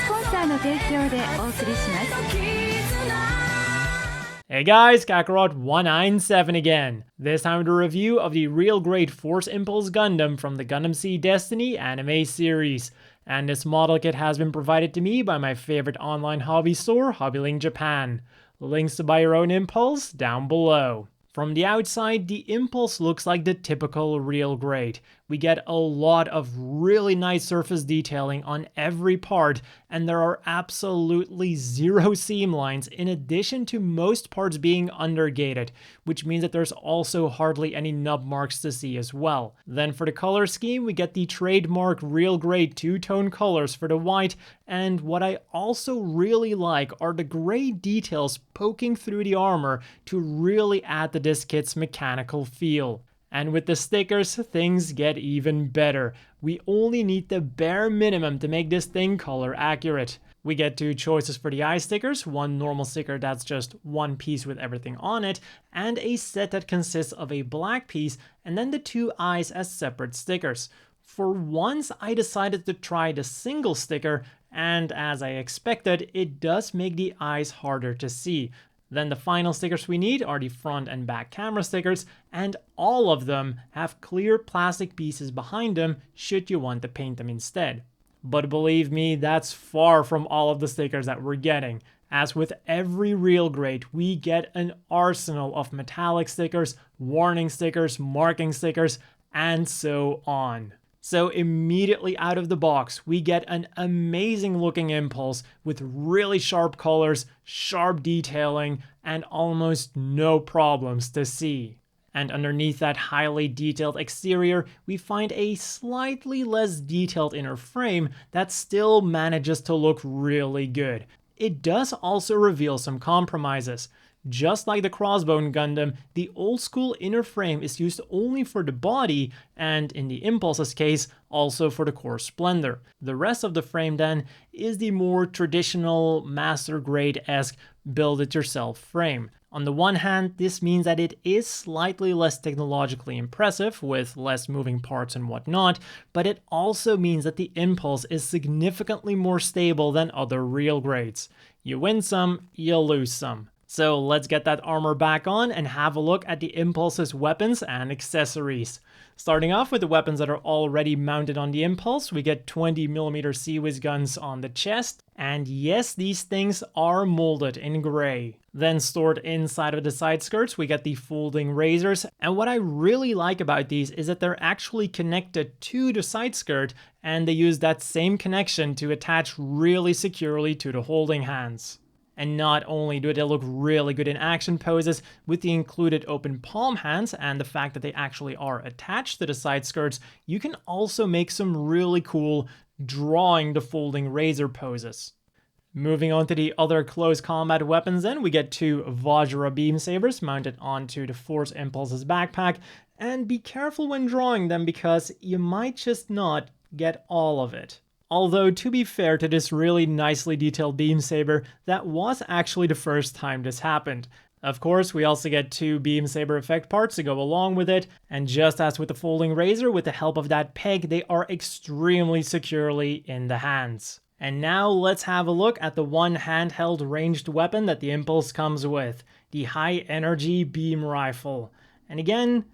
スポンサーの提供でお送りします。 Hey guys, Kakarot197 again. This time with a review of the real great Force Impulse Gundam from the Gundam Seed Destiny anime series. And this model kit has been provided to me by my favorite online hobby store, Hobbylink Japan. Links to buy your own Impulse down below. From the outside, the Impulse looks like the typical real grade. We get a lot of really nice surface detailing on every part, and there are absolutely zero seam lines in addition to most parts being undergated, which means that there's also hardly any nub marks to see as well. Then for the color scheme, we get the trademark real grade two-tone colors for the white, and what I also really like are the gray details poking through the armor to really add to this kit's mechanical feel. And with the stickers, things get even better. We only need the bare minimum to make this thing color accurate. We get two choices for the eye stickers, one normal sticker that's just one piece with everything on it, and a set that consists of a black piece and then the two eyes as separate stickers. For once, I decided to try the single sticker, and as I expected, it does make the eyes harder to see. Then the final stickers we need are the front and back camera stickers, and all of them have clear plastic pieces behind them should you want to paint them instead. But believe me, that's far from all of the stickers that we're getting. As with every real grade, we get an arsenal of metallic stickers, warning stickers, marking stickers, and so on. So immediately out of the box, we get an amazing looking Impulse with really sharp colors, sharp detailing, and almost no problems to see. And underneath that highly detailed exterior, we find a slightly less detailed inner frame that still manages to look really good. It does also reveal some compromises. Just like the Crossbone Gundam, the old school inner frame is used only for the body, and in the Impulse's case, also for the core splendor. The rest of the frame then is the more traditional master grade-esque build-it-yourself frame. On the one hand, this means that it is slightly less technologically impressive, with less moving parts and whatnot, but it also means that the Impulse is significantly more stable than other real grades. You win some, you lose some. So let's get that armor back on and have a look at the Impulse's weapons and accessories. Starting off with the weapons that are already mounted on the Impulse, we get 20mm Seawiz guns on the chest, and yes, these things are molded in gray. Then stored inside of the side skirts, we get the folding razors, and what I really like about these is that they're actually connected to the side skirt, and they use that same connection to attach really securely to the holding hands. And not only do they look really good in action poses, with the included open palm hands and the fact that they actually are attached to the side skirts, you can also make some really cool drawing the folding razor poses. Moving on to the other close combat weapons then, we get two Vajra beam sabers mounted onto the Force Impulse's backpack, and be careful when drawing them because you might just not get all of it. Although, to be fair to this really nicely detailed beam saber, that was actually the first time this happened. Of course, we also get two beam saber effect parts to go along with it, and just as with the folding razor, with the help of that peg, they are extremely securely in the hands. And now let's have a look at the one handheld ranged weapon that the Impulse comes with, the high energy beam rifle. And again,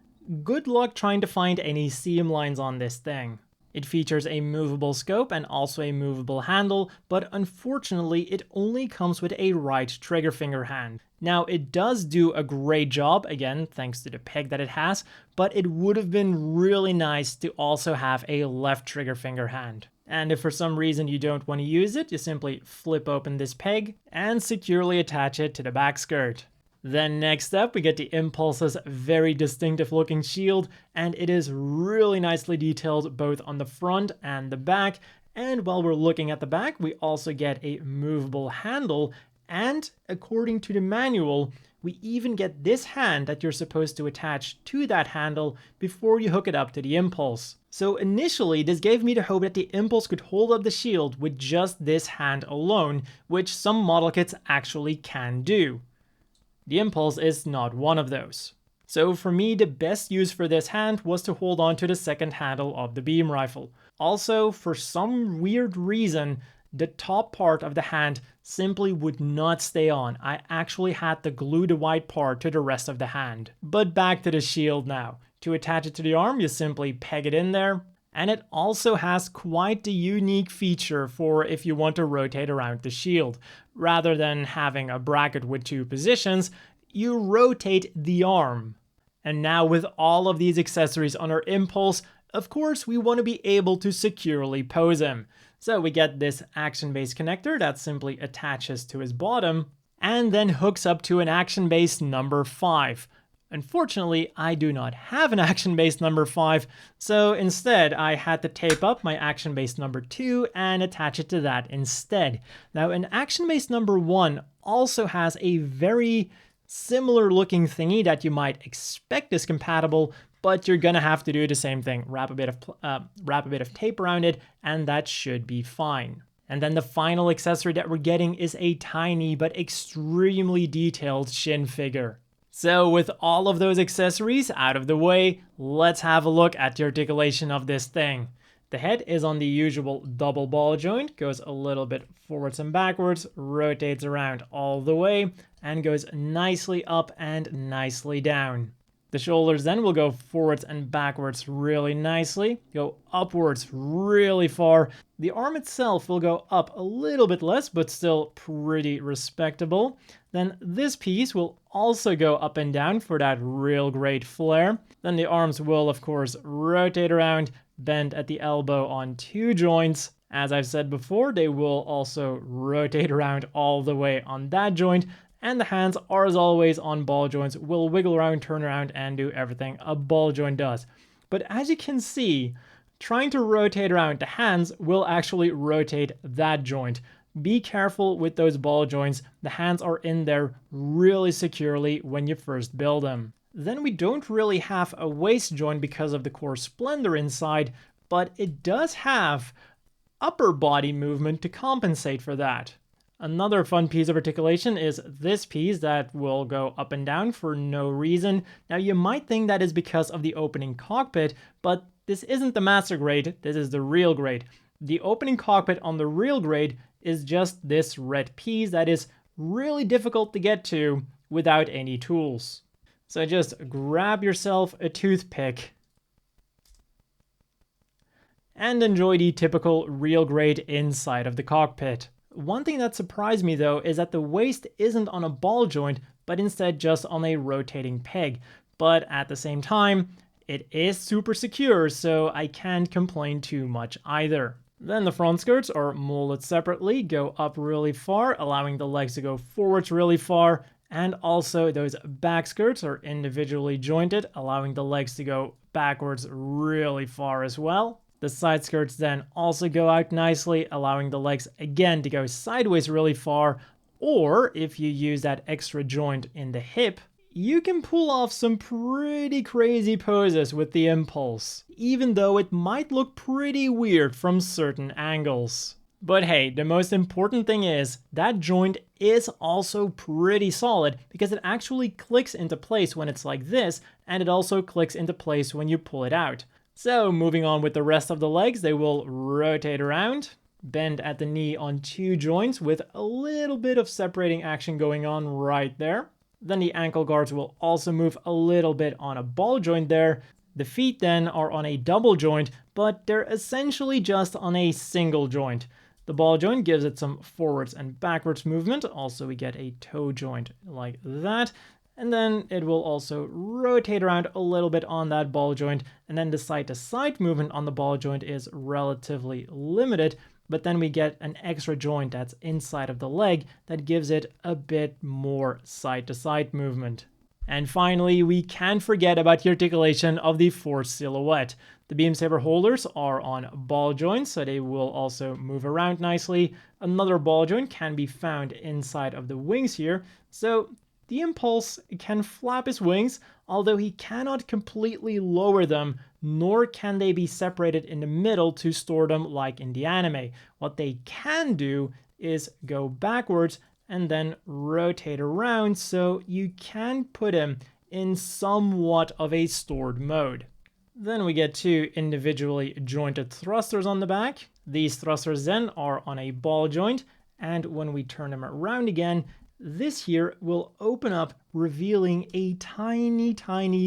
good luck trying to find any seam lines on this thing. It features a movable scope and also a movable handle, but unfortunately it only comes with a right trigger finger hand. Now it does do a great job, again thanks to the peg that it has, but it would have been really nice to also have a left trigger finger hand. And if for some reason you don't want to use it, you simply flip open this peg and securely attach it to the back skirt. Then next up, we get the Impulse's very distinctive looking shield, and it is really nicely detailed both on the front and the back. And while we're looking at the back, we also get a movable handle, and according to the manual, we even get this hand that you're supposed to attach to that handle before you hook it up to the Impulse. So initially, this gave me the hope that the Impulse could hold up the shield with just this hand alone, which some model kits actually can do. The Impulse is not one of those. So for me, the best use for this hand was to hold on to the second handle of the beam rifle. Also, for some weird reason, the top part of the hand simply would not stay on. I actually had to glue the white part to the rest of the hand. But back to the shield now. To attach it to the arm, you simply peg it in there. And it also has quite the unique feature for if you want to rotate around the shield. Rather than having a bracket with two positions, you rotate the arm. And now with all of these accessories on our Impulse, of course we want to be able to securely pose him. So we get this action-based connector that simply attaches to his bottom and then hooks up to an action-based number 5. Unfortunately, I do not have an action-based number 5, so instead I had to tape up my action-based number 2 and attach it to that instead. Now, an action-based number 1 also has a very similar looking thingy that you might expect is compatible, but you're gonna have to do the same thing. Wrap a bit of tape around it, and that should be fine. And then the final accessory that we're getting is a tiny but extremely detailed shin figure. So with all of those accessories out of the way, let's have a look at the articulation of this thing. The head is on the usual double ball joint, goes a little bit forwards and backwards, rotates around all the way, and goes nicely up and nicely down. The shoulders then will go forwards and backwards really nicely, go upwards really far. The arm itself will go up a little bit less, but still pretty respectable. Then this piece will also go up and down for that real great flare. Then the arms will, of course, rotate around, bend at the elbow on two joints. As I've said before, they will also rotate around all the way on that joint. And the hands are, as always, on ball joints, will wiggle around, turn around, and do everything a ball joint does. But as you can see, trying to rotate around the hands will actually rotate that joint. Be careful with those ball joints. The hands are in there really securely when you first build them. Then we don't really have a waist joint because of the core splendor inside, but it does have upper body movement to compensate for that. Another fun piece of articulation is this piece that will go up and down for no reason. Now you might think that is because of the opening cockpit, but this isn't the master grade, this is the real grade. The opening cockpit on the real grade is just this red piece that is really difficult to get to without any tools. So just grab yourself a toothpick and enjoy the typical real grade inside of the cockpit. One thing that surprised me though is that the waist isn't on a ball joint, but instead just on a rotating peg. But at the same time, it is super secure, so I can't complain too much either. Then the front skirts are molded separately, go up really far, allowing the legs to go forwards really far, and also those back skirts are individually jointed, allowing the legs to go backwards really far as well. The side skirts then also go out nicely, allowing the legs again to go sideways really far, or if you use that extra joint in the hip, you can pull off some pretty crazy poses with the Impulse, even though it might look pretty weird from certain angles. But hey, the most important thing is that joint is also pretty solid because it actually clicks into place when it's like this, and it also clicks into place when you pull it out. So moving on with the rest of the legs, they will rotate around, bend at the knee on two joints with a little bit of separating action going on right there. Then the ankle guards will also move a little bit on a ball joint there. The feet then are on a double joint, but they're essentially just on a single joint. The ball joint gives it some forwards and backwards movement. Also, we get a toe joint like that. And then it will also rotate around a little bit on that ball joint. And then the side-to-side movement on the ball joint is relatively limited. But then we get an extra joint that's inside of the leg that gives it a bit more side-to-side movement. And finally, we can't forget about the articulation of the force silhouette. The beam saber holders are on ball joints, so they will also move around nicely. Another ball joint can be found inside of the wings here. So the Impulse can flap his wings, although he cannot completely lower them, nor can they be separated in the middle to store them like in the anime. What they can do is go backwards and then rotate around, so you can put him in somewhat of a stored mode. Then we get two individually jointed thrusters on the back. These thrusters then are on a ball joint, and when we turn them around again, this here will open up, revealing a tiny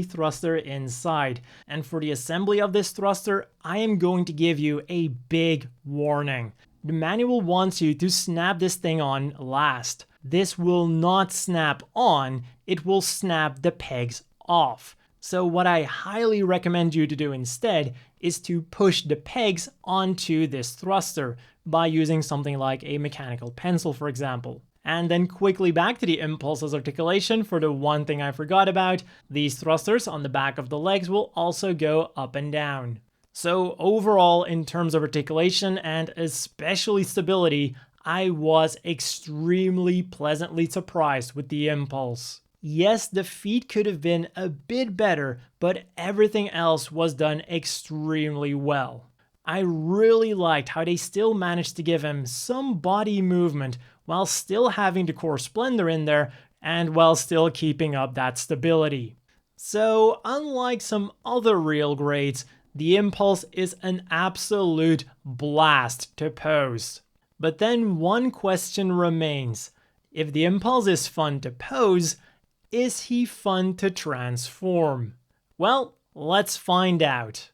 thruster inside. And for the assembly of this thruster, I am going to give you a big warning. The manual wants you to snap this thing on last. This will not snap on, it will snap the pegs off. So what I highly recommend you to do instead is to push the pegs onto this thruster by using something like a mechanical pencil, for example. And then quickly back to the impulses articulation for the one thing I forgot about. These thrusters on the back of the legs will also go up and down. So overall, in terms of articulation and especially stability, I was extremely pleasantly surprised with the impulse. Yes, the feet could have been a bit better, but everything else was done extremely well. I really liked how they still managed to give him some body movement while still having the core splendor in there and while still keeping up that stability. So unlike some other real grades, the impulse is an absolute blast to pose. But then one question remains. If the impulse is fun to pose, is he fun to transform? Well, let's find out.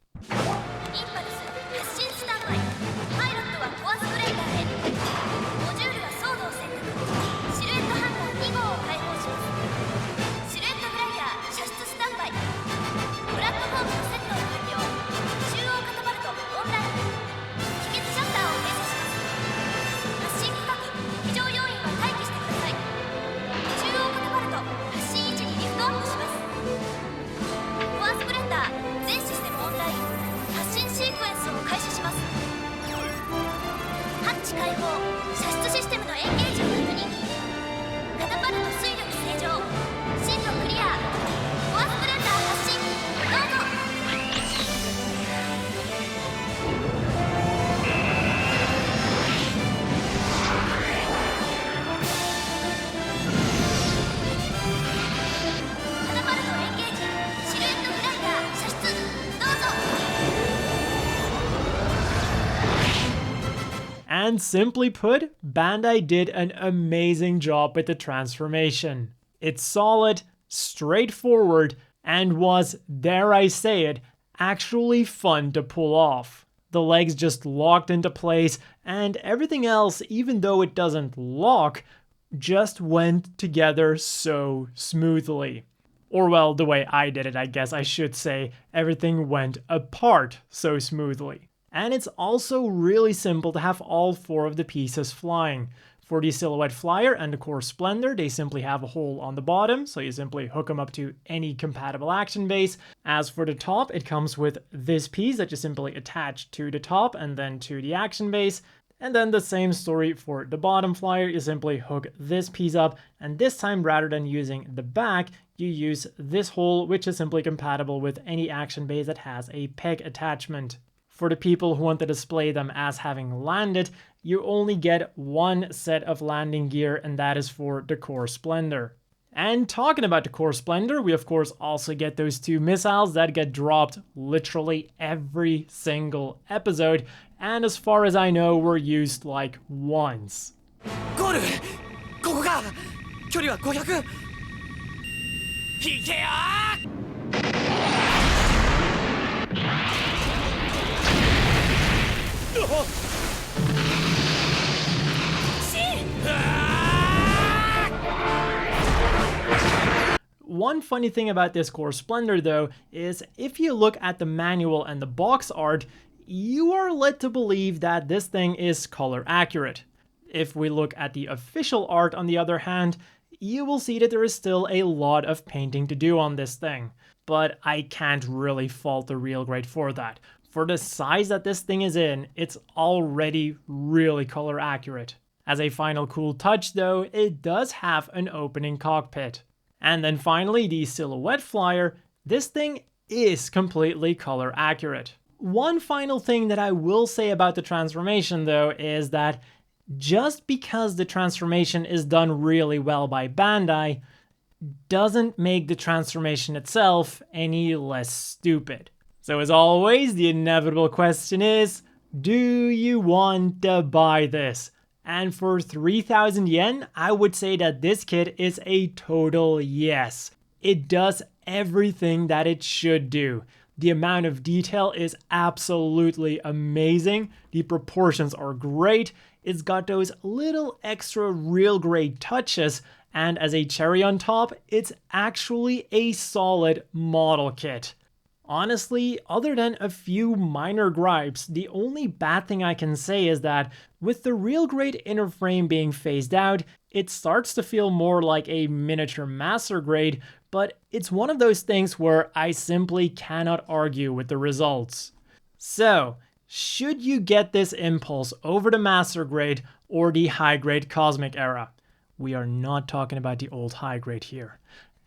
And simply put, Bandai did an amazing job with the transformation. It's solid, straightforward, and was, dare I say it, actually fun to pull off. The legs just locked into place, and everything else, even though it doesn't lock, just went together so smoothly. Or well, the way I did it, I guess I should say, everything went apart so smoothly. And it's also really simple to have all four of the pieces flying. For the Silhouette Flyer and the Core Splendor, they simply have a hole on the bottom, so you simply hook them up to any compatible action base. As for the top, it comes with this piece that you simply attach to the top and then to the action base. And then the same story for the bottom flyer, you simply hook this piece up, and this time rather than using the back, you use this hole, which is simply compatible with any action base that has a peg attachment. For the people who want to display them as having landed, you only get one set of landing gear, and that is for the Core Splendor. And talking about the Core Splendor, we of course also get those two missiles that get dropped literally every single episode, and as far as I know, were used like once. Goal! ここか! 距離は500! いけや! One funny thing about this Core Splendor though is if you look at the manual and the box art, you are led to believe that this thing is color accurate. If we look at the official art on the other hand, you will see that there is still a lot of painting to do on this thing. But I can't really fault the Real Grade for that. For the size that this thing is in, it's already really color accurate. As a final cool touch though, it does have an opening cockpit. And then finally, the Silhouette Flyer, this thing is completely color accurate. One final thing that I will say about the transformation though is that just because the transformation is done really well by Bandai, doesn't make the transformation itself any less stupid. So as always, the inevitable question is, do you want to buy this? And for 3,000 yen, I would say that this kit is a total yes. It does everything that it should do. The amount of detail is absolutely amazing. The proportions are great. It's got those little extra real grade touches, and as a cherry on top, it's actually a solid model kit. Honestly, other than a few minor gripes, the only bad thing I can say is that with the real grade inner frame being phased out, it starts to feel more like a miniature master grade, but it's one of those things where I simply cannot argue with the results. So, should you get this Impulse over the master grade or the high grade Cosmic era? We are not talking about the old high grade here.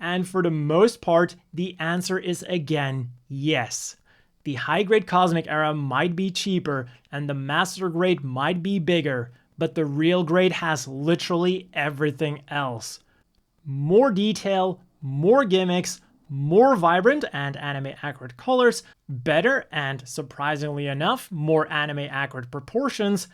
And for the most part, the answer is again, yes. The high grade Cosmic era might be cheaper and the master grade might be bigger, but the real grade has literally everything else. More detail, more gimmicks, more vibrant and anime accurate colors, better and surprisingly enough, more anime accurate proportions,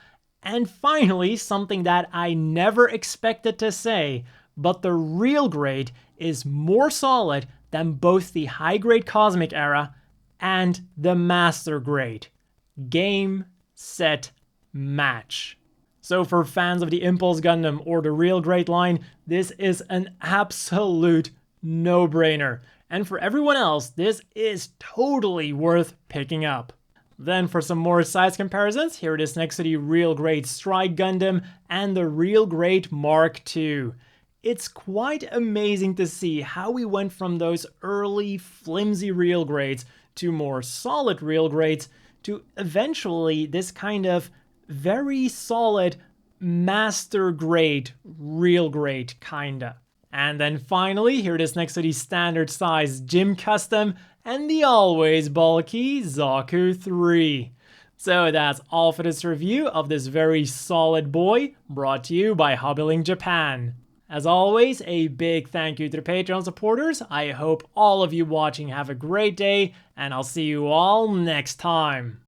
and finally, something that I never expected to say, but the real grade is more solid than both the high grade Cosmic era and the master grade. Game, set, match. So for fans of the Impulse Gundam or the real grade line, this is an absolute no-brainer. And for everyone else, this is totally worth picking up. Then for some more size comparisons, here it is next to the real grade Strike Gundam and the real grade Mark II. It's quite amazing to see how we went from those early flimsy real grades to more solid real grades to eventually this kind of very solid master grade real grade kinda. And then finally, here it is next to the standard size Gym Custom and the always bulky Zaku 3. So that's all for this review of this very solid boy, brought to you by Hobbylink Japan. As always, a big thank you to the Patreon supporters. I hope all of you watching have a great day, and I'll see you all next time.